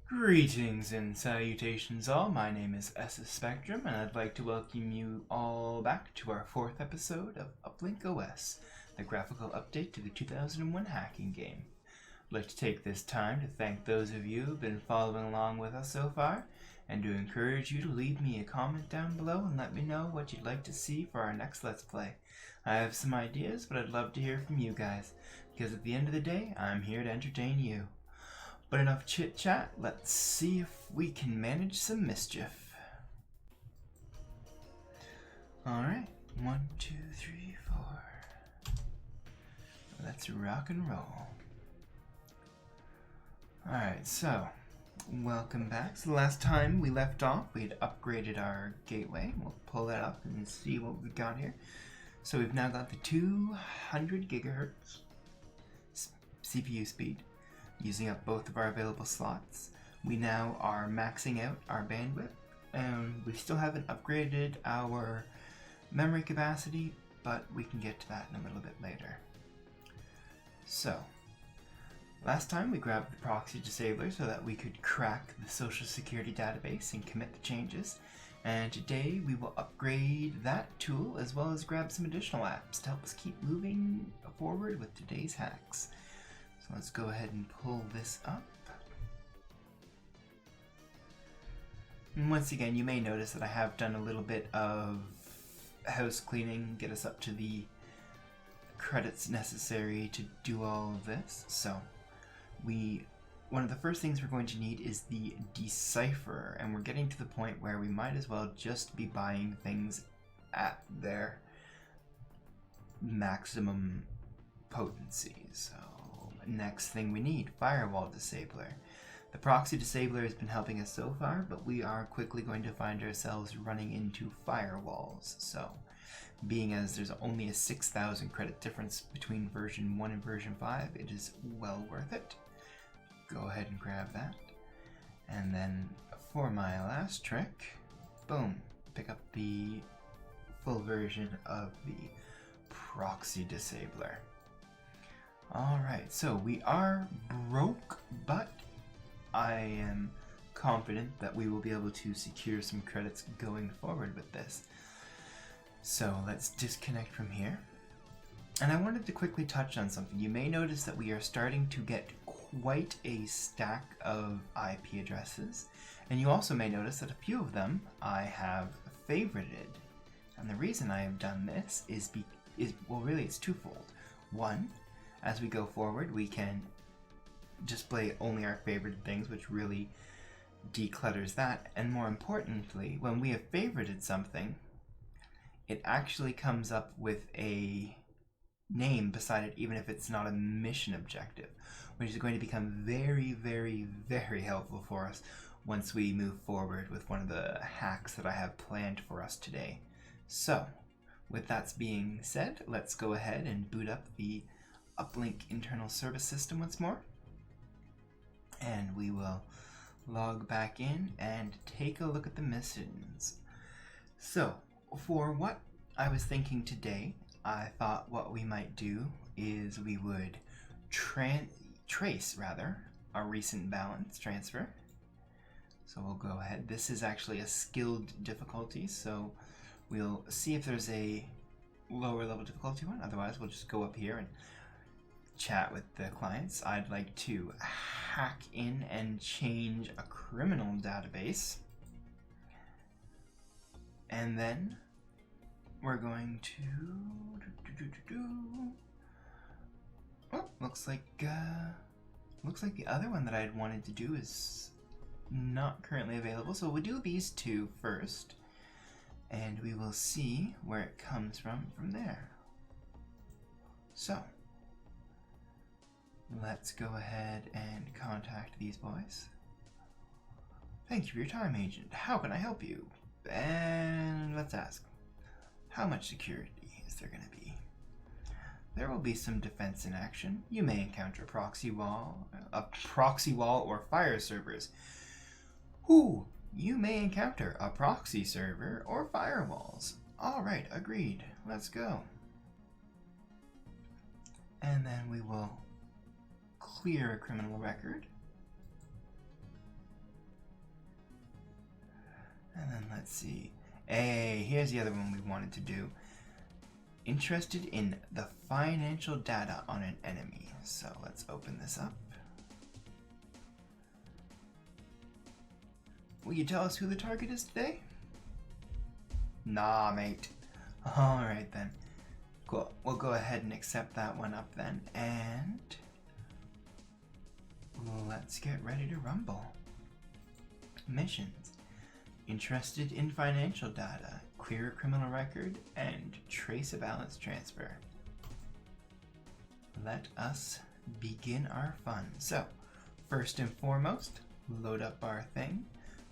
Greetings and salutations all, my name is Esus Spectrum, and I'd like to welcome you all back to our 4th episode of Uplink OS, the graphical update to the 2001 hacking game. I'd like to take this time to thank those of you who've been following along with us so far, and to encourage you to leave me a comment down below and let me know what you'd like to see for our next Let's Play. I have some ideas, but I'd love to hear from you guys, because at the end of the day, I'm here to entertain you. But enough chit chat, let's see if we can manage some mischief. Alright, 1, 2, 3, 4. Let's rock and roll. Alright, so, welcome back. So the last time we left off, we had upgraded our gateway. We'll pull that up and see what we've got here. So we've now got the 200 gigahertz CPU speed, using up both of our available slots. We now are maxing out our bandwidth, and we still haven't upgraded our memory capacity, but we can get to that in a little bit later. So, last time we grabbed the proxy disabler so that we could crack the social security database and commit the changes, and today we will upgrade that tool as well as grab some additional apps to help us keep moving forward with today's hacks. So let's go ahead and pull this up. And once again, you may notice that I have done a little bit of house cleaning, get us up to the credits necessary to do all of this. So one of the first things we're going to need is the decipherer, and we're getting to the point where we might as well just be buying things at their maximum potency. So next thing we need, firewall disabler. The proxy disabler has been helping us so far, but we are quickly going to find ourselves running into firewalls. So, being as there's only a 6,000 credit difference between version 1 and version 5, it is well worth it. Go ahead and grab that. And then for my last trick, boom, pick up the full version of the proxy disabler. Alright, so we are broke, but I am confident that we will be able to secure some credits going forward with this. So let's disconnect from here. And I wanted to quickly touch on something. You may notice that we are starting to get quite a stack of IP addresses. And you also may notice that a few of them I have favorited. And the reason I have done this is well, really it's twofold. One, as we go forward, we can display only our favorite things, which really declutters that. And more importantly, when we have favorited something, it actually comes up with a name beside it, even if it's not a mission objective, which is going to become very, very, very helpful for us once we move forward with one of the hacks that I have planned for us today. So, with that being said, let's go ahead and boot up the Uplink internal service system once more, and we will log back in and take a look at the missions. So for what I was thinking today, I thought what we might do is we would trace our recent balance transfer. So we'll go ahead. This is actually a skilled difficulty, so we'll see if there's a lower level difficulty one. Otherwise we'll just go up here and chat with the clients. I'd like to hack in and change a criminal database, and then we're going to oh, looks like the other one that I had wanted to do is not currently available, so we'll do these two first and we will see where it comes from there. So let's go ahead and contact these boys. Thank you for your time, Agent. How can I help you? And let's ask, how much security is there going to be? There will be some defense in action. You may encounter a proxy wall or fire servers. Ooh, you may encounter a proxy server or firewalls. Alright, agreed. Let's go. And then we will clear a criminal record. And let's see. Hey, here's the other one we wanted to do. Interested in the financial data on an enemy. So let's open this up. Will you tell us who the target is today? Nah, mate. Alright then. Cool. We'll go ahead and accept that one up then. And let's get ready to rumble. Missions. Interested in financial data, clear a criminal record, and trace a balance transfer. Let us begin our fun. So, first and foremost, load up our thing.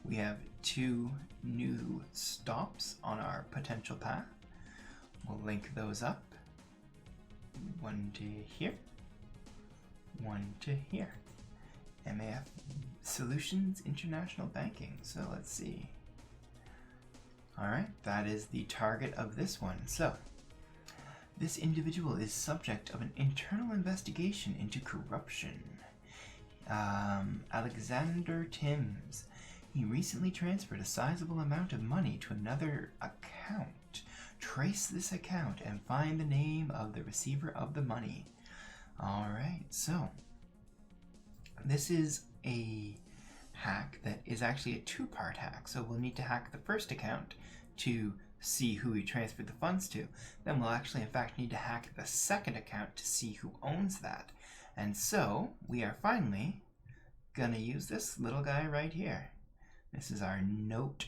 We have 2 new stops on our potential path. We'll link those up. 1 to here, 1 to here. MAF Solutions International Banking. So let's see. Alright, that is the target of this one. So, this individual is subject of an internal investigation into corruption. Alexander Timms. He recently transferred a sizable amount of money to another account. Trace this account and find the name of the receiver of the money. Alright, so this is a hack that is actually a 2-part hack. So we'll need to hack the first account to see who we transferred the funds to. Then we'll actually in fact need to hack the second account to see who owns that. And so we are finally gonna use this little guy right here. This is our note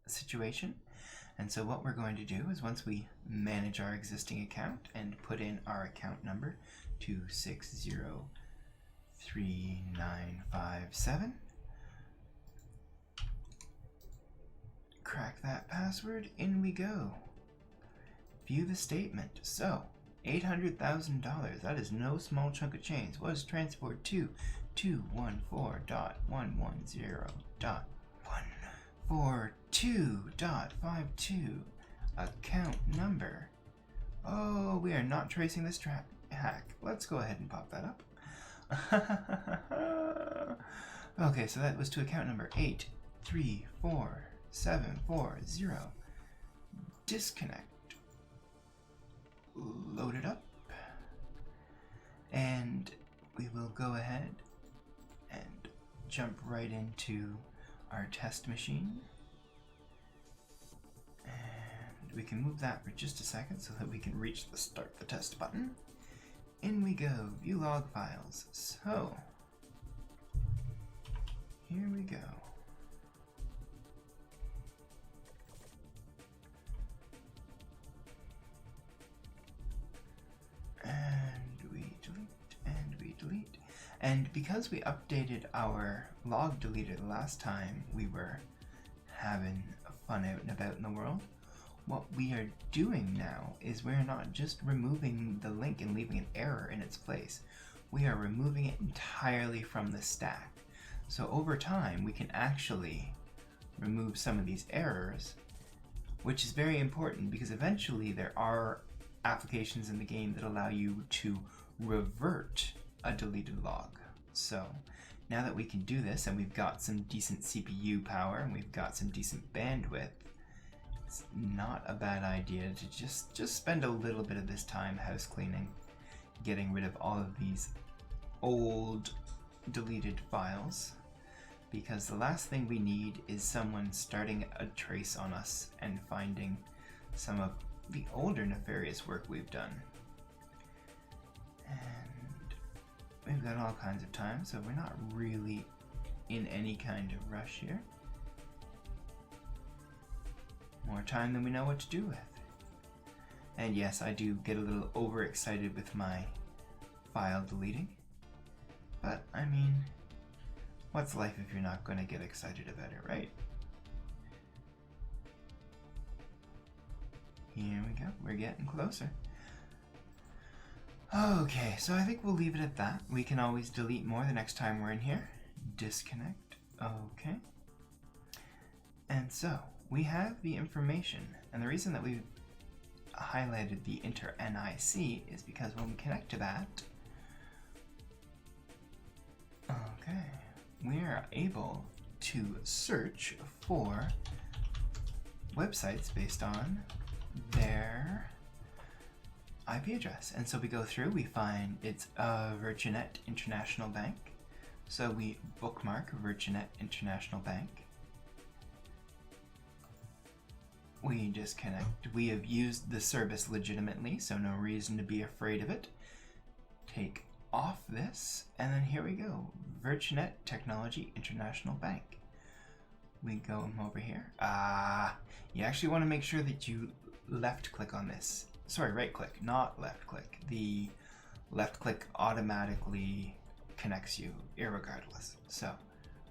situation. And so what we're going to do is once we manage our existing account and put in our account number 2603957, crack that password, in we go. View the statement. So $800,000, that is no small chunk of change, was transferred to 214.110.142.52 account number. Oh, we are not tracing this hack. Let's go ahead and pop that up. Okay, so that was to account number 834740. Disconnect. Load it up. And we will go ahead and jump right into our test machine. And we can move that for just a second so that we can reach the start the test button. In we go, view log files. So, here we go. And we delete, and we delete. And because we updated our log deleter the last time we were having fun out and about in the world, what we are doing now is we're not just removing the link and leaving an error in its place. We are removing it entirely from the stack. So over time, we can actually remove some of these errors, which is very important because eventually there are applications in the game that allow you to revert a deleted log. So now that we can do this and we've got some decent CPU power and we've got some decent bandwidth, it's not a bad idea to just spend a little bit of this time house cleaning, getting rid of all of these old deleted files, because the last thing we need is someone starting a trace on us and finding some of the older nefarious work we've done. And we've got all kinds of time, so we're not really in any kind of rush here. More time than we know what to do with. And yes, I do get a little overexcited with my file deleting. But, I mean, what's life if you're not going to get excited about it, right? Here we go. We're getting closer. Okay, so I think we'll leave it at that. We can always delete more the next time we're in here. Disconnect. Okay. And so, we have the information. And the reason that we've highlighted the enter NIC is because when we connect to that, okay, we are able to search for websites based on their IP address. And so we go through, we find it's Virginet International Bank. So we bookmark Virginet International Bank. We disconnect. We have used the service legitimately, so no reason to be afraid of it. Take off this, and then here we go. Virginet Technology International Bank. We go over here. You actually want to make sure that you left click on this. Sorry, right click, not left click. The left click automatically connects you irregardless. So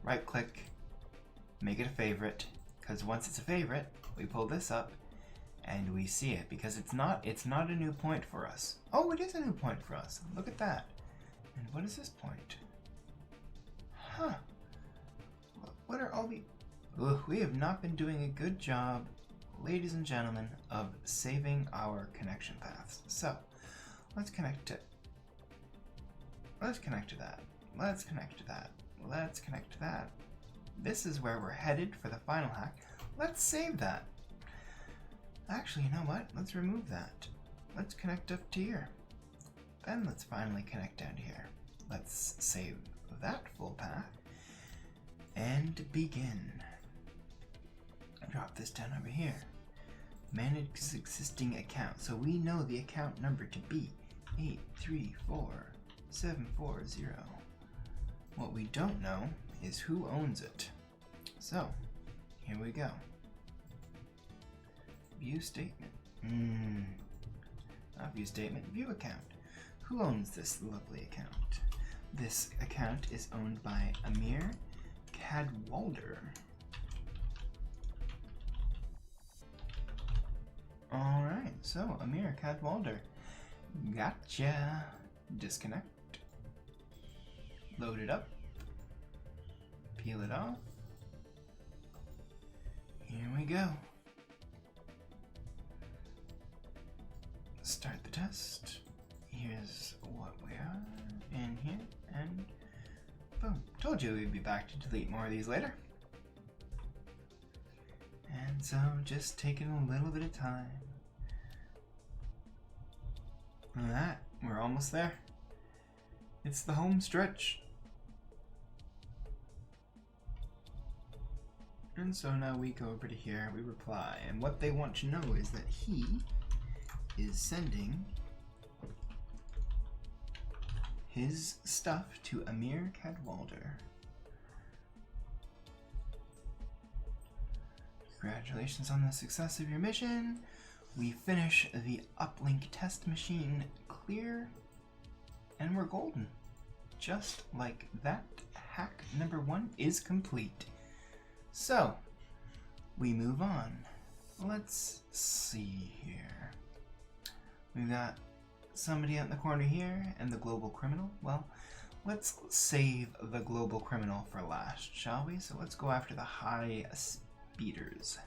right click, make it a favorite, because once it's a favorite, we pull this up and we see it, because it's not a new point for us. Oh, it is a new point for us. Look at that. And what is this point? Huh. What are all the... Ugh, we have not been doing a good job, ladies and gentlemen, of saving our connection paths. So, let's connect to that. Let's connect to that. Let's connect to that. This is where we're headed for the final hack. Let's save that. Actually, you know what? Let's remove that. Let's connect up to here. Then let's finally connect down to here. Let's save that full path and begin. Drop this down over here. Manage existing account. So we know the account number to be 834740. What we don't know is who owns it. So here we go. View statement. Not view statement, view account. Who owns this lovely account? This account is owned by Amir Cadwalder. Alright, so Amir Cadwalder. Gotcha. Disconnect. Load it up. Peel it off. Here we go. Start the test. Here's what we are in here, and boom. Told you we'd be back to delete more of these later. And so just taking a little bit of time. Look at that, we're almost there. It's the home stretch. And so now we go over to here, we reply, and what they want to know is that he is sending his stuff to Amir Cadwalder. Congratulations on the success of your mission. We finish the Uplink test machine clear, and we're golden. Just like that, hack number 1 is complete. So, we move on. Let's see here. We've got somebody out in the corner here and the global criminal. Well, let's save the global criminal for last, shall we? So let's go after the high speeders.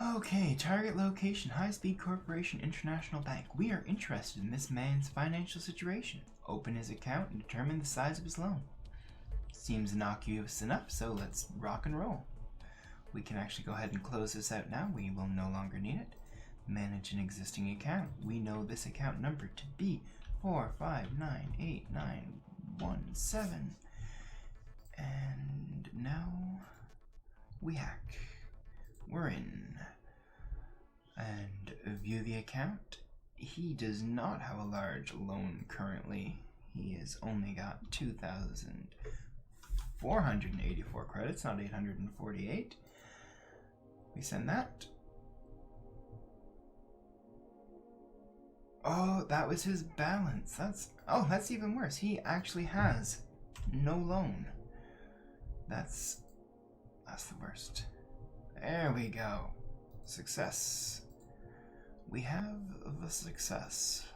Okay, target location, High Speed Corporation International Bank. We are interested in this man's financial situation. Open his account and determine the size of his loan. Seems innocuous enough, so let's rock and roll. We can actually go ahead and close this out now. We will no longer need it. Manage an existing account. We know this account number to be 4598917. And now we hack. We're in. And view the account. He does not have a large loan currently. He has only got 2,484 credits, not 848. We send that. Oh, that was his balance. That's even worse. He actually has no loan. That's the worst. There we go. Success. We have the success.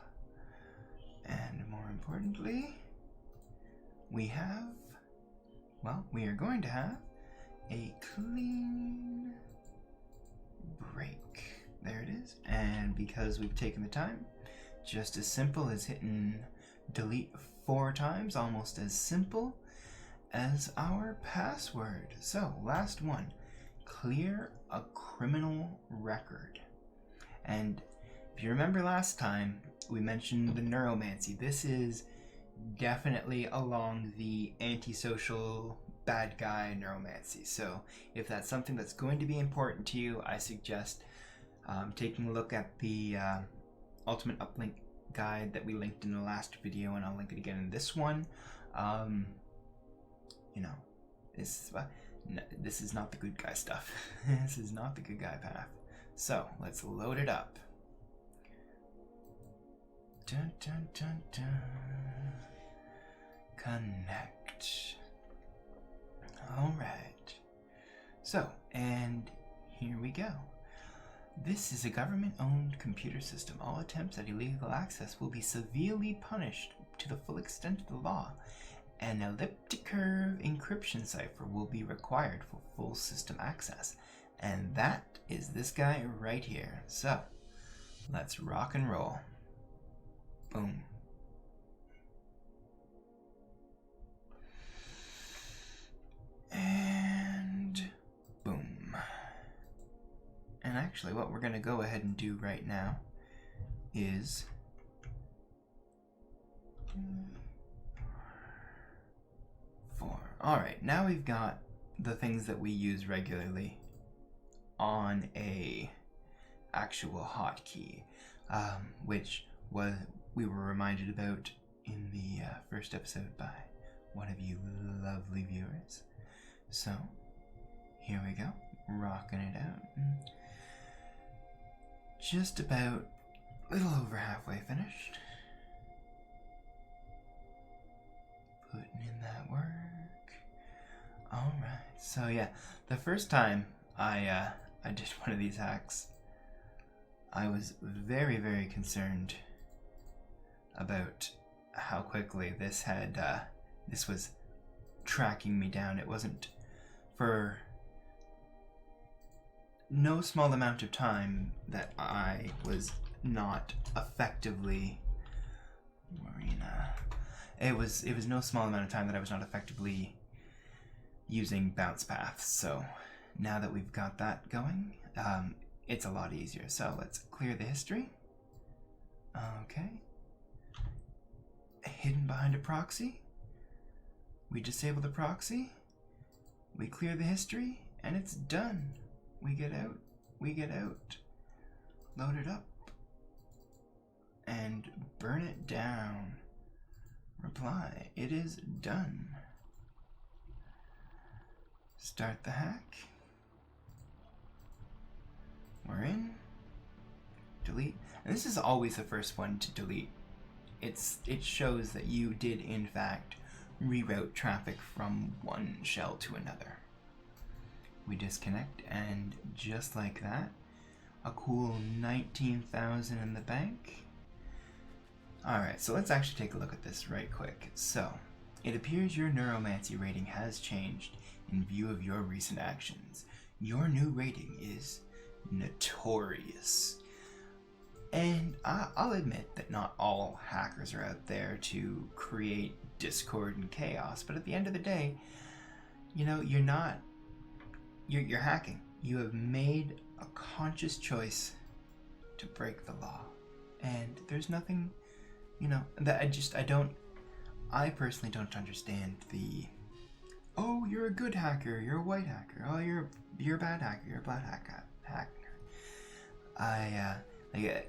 And more importantly, we are going to have a clean break. There it is. And because we've taken the time, just as simple as hitting delete 4 times, almost as simple as our password. So, last one. Clear a criminal record. And if you remember last time, we mentioned the neuromancy. This is definitely along the antisocial bad guy neuromancy. So if that's something that's going to be important to you, I suggest taking a look at the Ultimate Uplink guide that we linked in the last video, and I'll link it again in this one. You know, this is not the good guy stuff. This is not the good guy path. So let's load it up. Dun, dun, dun, dun. Connect. All right. So, and here we go. This is a government-owned computer system. All attempts at illegal access will be severely punished to the full extent of the law. An elliptic curve encryption cipher will be required for full system access. And that is this guy right here. So, let's rock and roll. Boom. And boom. And actually what we're going to go ahead and do right now is Alright, now we've got the things that we use regularly on a actual hotkey, which we were reminded about in the first episode by one of you lovely viewers. So, here we go, rocking it out. Just about a little over halfway finished. Putting in that work. Alright, so yeah, the first time I did one of these hacks, I was very, very concerned about how quickly this was tracking me down. It wasn't for no small amount of time that I was not effectively It was no small amount of time that I was not effectively using bounce paths. So now that we've got that going, it's a lot easier. So let's clear the history. Okay. Hidden behind a proxy. We disable the proxy. We clear the history, and it's done. We get out. Load it up. And burn it down. Reply. It is done. Start the hack. We're in. Delete. And this is always the first one to delete. It shows that you did in fact reroute traffic from one shell to another. We disconnect, and just like that, a cool 19,000 in the bank. Alright, so let's actually take a look at this right quick. So, it appears your neuromancy rating has changed in view of your recent actions. Your new rating is notorious. And I'll admit that not all hackers are out there to create discord and chaos, but at the end of the day, you know, you're hacking. You have made a conscious choice to break the law. And there's nothing, you know, that I personally don't understand the, oh, you're a good hacker, you're a white hacker, oh, you're a bad hacker, you're a black hacker.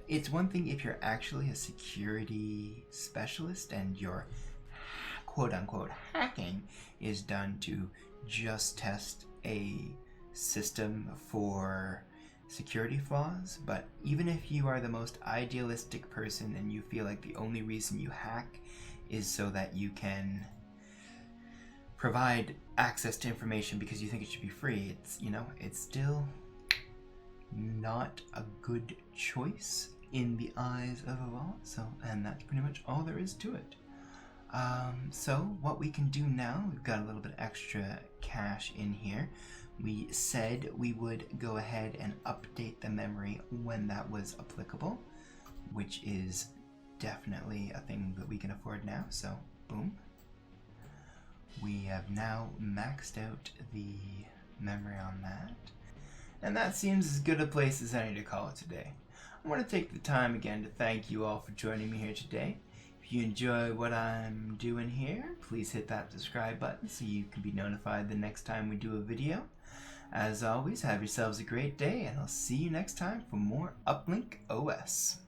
It's one thing if you're actually a security specialist and your quote-unquote hacking is done to just test a system for security flaws, but even if you are the most idealistic person and you feel like the only reason you hack is so that you can provide access to information because you think it should be free, it's still not a good choice in the eyes of the law. So, and that's pretty much all there is to it. So what we can do now, we've got a little bit extra cash in here. We said we would go ahead and update the memory when that was applicable, which is definitely a thing that we can afford now. So boom, we have now maxed out the memory on that. And that seems as good a place as any to call it today. I want to take the time again to thank you all for joining me here today. If you enjoy what I'm doing here, please hit that subscribe button so you can be notified the next time we do a video. As always, have yourselves a great day, and I'll see you next time for more Uplink OS.